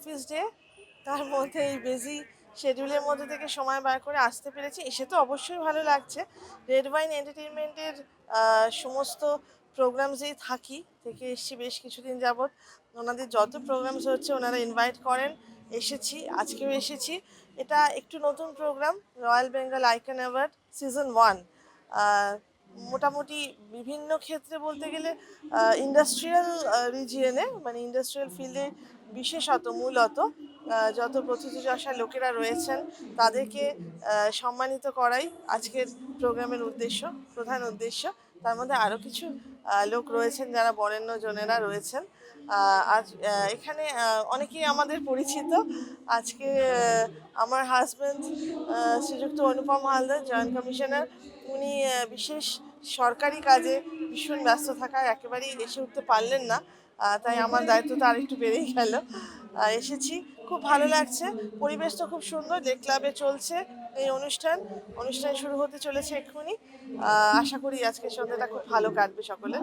Office day, তার মধ্যে এই বিজি শিডিউলের মধ্যে থেকে সময় বার করে আসতে পেরেছি, এসে তো অবশ্যই ভালো লাগছে। রেড ওয়াইন এন্টারটেইনমেন্টের সমস্ত প্রোগ্রামসেই থেকে এসেছি বেশ কিছুদিন যাবৎ। ওনাদের যত প্রোগ্রামস হচ্ছে ওনারা ইনভাইট করেন, এসেছি, আজকেও এসেছি। এটা একটু নতুন program, royal Bengal icon award season 1। মোটামুটি বিভিন্ন ক্ষেত্রে বলতে গেলে ইন্ডাস্ট্রিয়াল রিজিয়নে, মানে ইন্ডাস্ট্রিয়াল ফিল্ডে বিশেষত মূলত যত প্রথিতযশা লোকেরা রয়েছেন তাদেরকে সম্মানিত করাই আজকের প্রোগ্রামের উদ্দেশ্য, প্রধান উদ্দেশ্য। তার মধ্যে আরও কিছু লোক রয়েছেন যারা বরেণ্য জনেরা রয়েছেন। আজ এখানে অনেকেই আমাদের পরিচিত। আজকে আমার হাজব্যান্ড শ্রীযুক্ত অনুপম হালদার, জয়েন্ট কমিশনার, উনি বিশেষ সরকারি কাজে ভীষণ ব্যস্ত থাকায় একেবারেই এসে উঠতে পারলেন না। তাই আমার দায়িত্বটা আরেকটু বেড়েই গেল। এসেছি, খুব ভালো লাগছে, পরিবেশটা খুব সুন্দর। লেক ক্লাবে চলছে এই অনুষ্ঠান শুরু হতে চলেছে এক্ষুনি। আশা করি আজকের সন্ধ্যাটা খুব ভালো কাটবে সকলে।